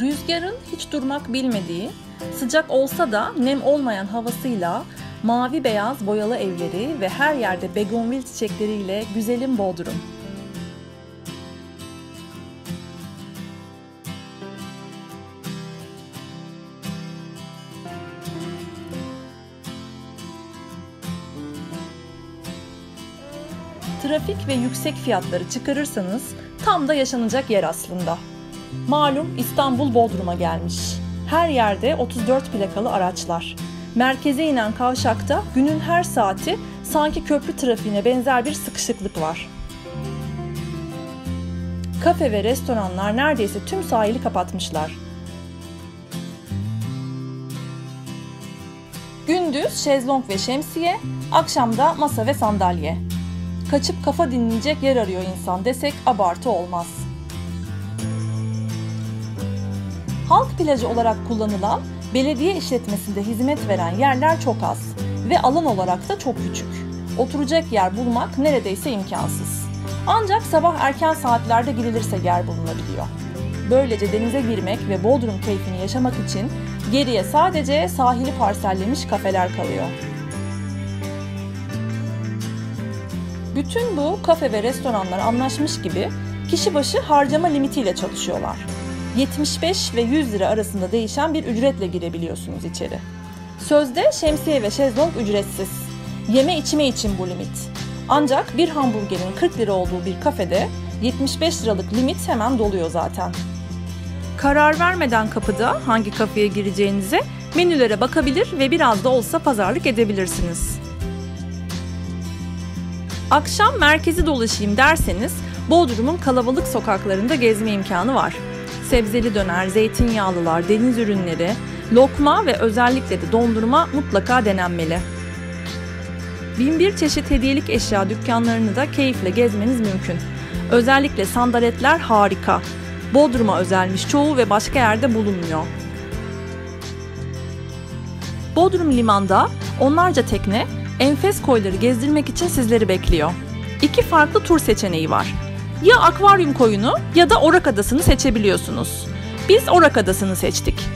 Rüzgarın hiç durmak bilmediği, sıcak olsa da nem olmayan havasıyla mavi beyaz boyalı evleri ve her yerde begonvil çiçekleriyle güzelim Bodrum. Trafik ve yüksek fiyatları çıkarırsanız tam da yaşanacak yer aslında. Malum İstanbul Bodrum'a gelmiş. Her yerde 34 plakalı araçlar. Merkeze inen kavşakta günün her saati sanki köprü trafiğine benzer bir sıkışıklık var. Kafe ve restoranlar neredeyse tüm sahili kapatmışlar. Gündüz şezlong ve şemsiye, akşamda masa ve sandalye. Kaçıp kafa dinleyecek yer arıyor insan desek abartı olmaz. Halk plajı olarak kullanılan, belediye işletmesinde hizmet veren yerler çok az ve alan olarak da çok küçük. Oturacak yer bulmak neredeyse imkansız. Ancak sabah erken saatlerde girilirse yer bulunabiliyor. Böylece denize girmek ve Bodrum keyfini yaşamak için geriye sadece sahili parsellemiş kafeler kalıyor. Bütün bu kafe ve restoranlar anlaşmış gibi kişi başı harcama limitiyle çalışıyorlar. 75 ve 100 lira arasında değişen bir ücretle girebiliyorsunuz içeri. Sözde şemsiye ve şezlong ücretsiz. Yeme içme için bu limit. Ancak bir hamburgerin 40 lira olduğu bir kafede 75 liralık limit hemen doluyor zaten. Karar vermeden kapıda hangi kafeye gireceğinize menülere bakabilir ve biraz da olsa pazarlık edebilirsiniz. Akşam merkezi dolaşayım derseniz Bodrum'un kalabalık sokaklarında gezme imkanı var. Sebzeli döner, zeytinyağlılar, deniz ürünleri, lokma ve özellikle de dondurma mutlaka denenmeli. Binbir çeşit hediyelik eşya dükkanlarını da keyifle gezmeniz mümkün. Özellikle sandaletler harika. Bodrum'a özelmiş çoğu ve başka yerde bulunmuyor. Bodrum limanda onlarca tekne, enfes koyları gezdirmek için sizleri bekliyor. 2 farklı tur seçeneği var. Ya akvaryum koyunu ya da Orak Adası'nı seçebiliyorsunuz. Biz Orak Adası'nı seçtik.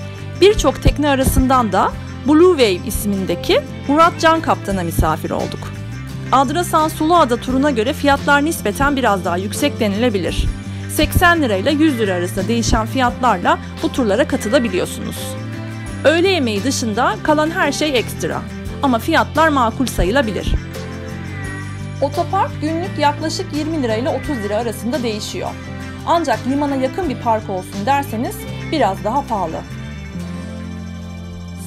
Birçok tekne arasından da Blue Wave ismindeki Murat Can Kaptan'a misafir olduk. Adrasan Suluada turuna göre fiyatlar nispeten biraz daha yüksek denilebilir. 80 lira ile 100 lira arasında değişen fiyatlarla bu turlara katılabiliyorsunuz. Öğle yemeği dışında kalan her şey ekstra ama fiyatlar makul sayılabilir. Otopark günlük yaklaşık 20 lira ile 30 lira arasında değişiyor. Ancak limana yakın bir park olsun derseniz biraz daha pahalı.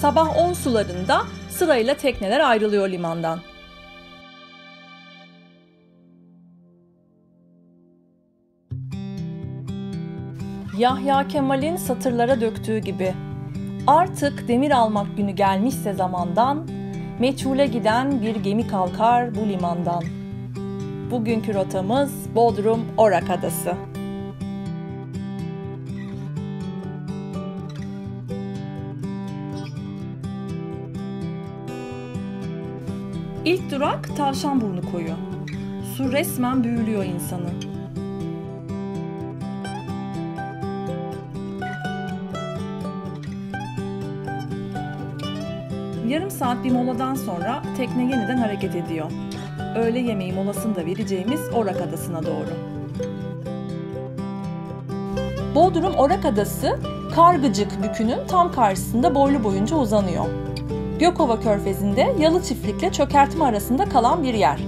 Sabah 10 sularında sırayla tekneler ayrılıyor limandan. Yahya Kemal'in satırlara döktüğü gibi, artık demir almak günü gelmişse zamandan, meçhule giden bir gemi kalkar bu limandan. Bugünkü rotamız Bodrum Orak Adası. İlk durak Tavşanburnu Koyu. Su resmen büyülüyor insanı. Yarım saat bir moladan sonra tekne yeniden hareket ediyor. Öğle yemeği molasını da vereceğimiz Orak Adası'na doğru. Bodrum Orak Adası, Kargıcık Bükü'nün tam karşısında boylu boyunca uzanıyor. Gökova Körfezi'nde Yalı Çiftlik'le Çökertme arasında kalan bir yer.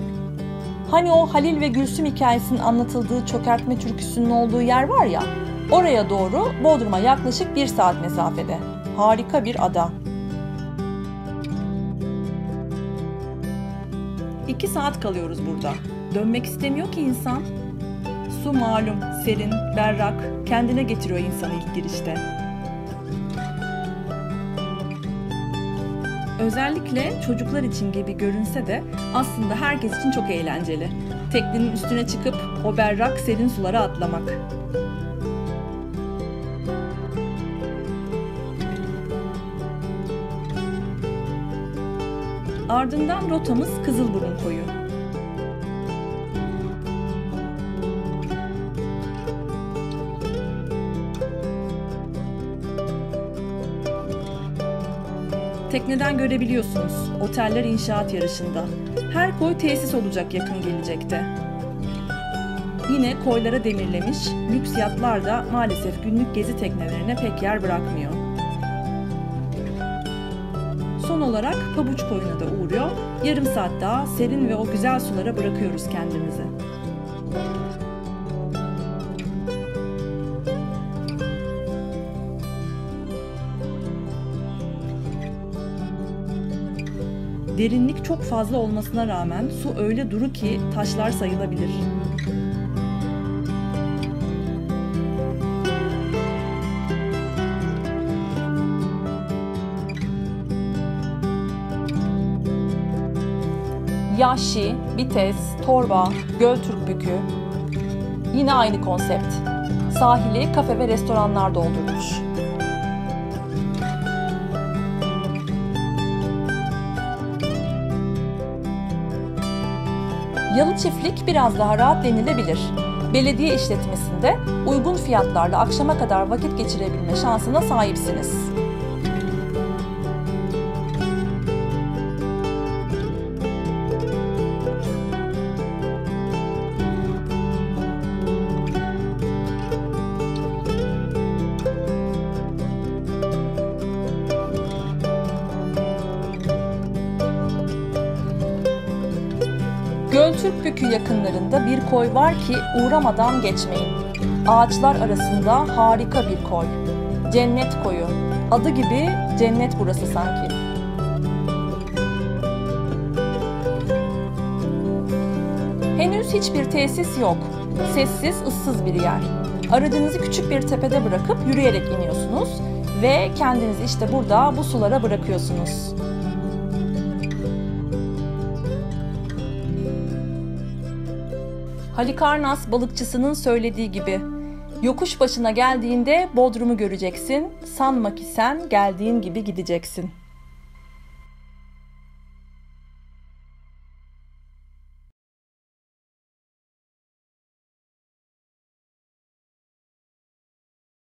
Hani o Halil ve Gülsüm hikayesinin anlatıldığı çökertme türküsünün olduğu yer var ya, oraya doğru Bodrum'a yaklaşık 1 saat mesafede. Harika bir ada. 2 saat kalıyoruz burada. Dönmek istemiyor ki insan. Su malum, serin, berrak, kendine getiriyor insanı ilk girişte. Özellikle çocuklar için gibi görünse de aslında herkes için çok eğlenceli. Teknenin üstüne çıkıp o berrak, serin sulara atlamak. Ardından rotamız Kızılburun Koyu. Tekneden görebiliyorsunuz. Oteller inşaat yarışında. Her koy tesis olacak yakın gelecekte. Yine koylara demirlemiş, lüks yatlar da maalesef günlük gezi teknelerine pek yer bırakmıyor. Son olarak Pabuç Koyu'na da uğruyor. Yarım saat daha serin ve o güzel sulara bırakıyoruz kendimizi. Derinlik çok fazla olmasına rağmen su öyle duru ki taşlar sayılabilir. Yahşi, Bites, Torba, Göltürkbükü yine aynı konsept. Sahili kafe ve restoranlar doldurmuş. Yalı Çiftlik biraz daha rahat denilebilir. Belediye işletmesinde uygun fiyatlarla akşama kadar vakit geçirebilme şansına sahipsiniz. Göltürkbükü yakınlarında bir koy var ki uğramadan geçmeyin. Ağaçlar arasında harika bir koy. Cennet Koyu. Adı gibi cennet burası sanki. Henüz hiçbir tesis yok. Sessiz, ıssız bir yer. Aracınızı küçük bir tepede bırakıp yürüyerek iniyorsunuz ve kendinizi işte burada bu sulara bırakıyorsunuz. Halikarnas balıkçısının söylediği gibi, yokuş başına geldiğinde Bodrum'u göreceksin, sanma ki sen geldiğin gibi gideceksin.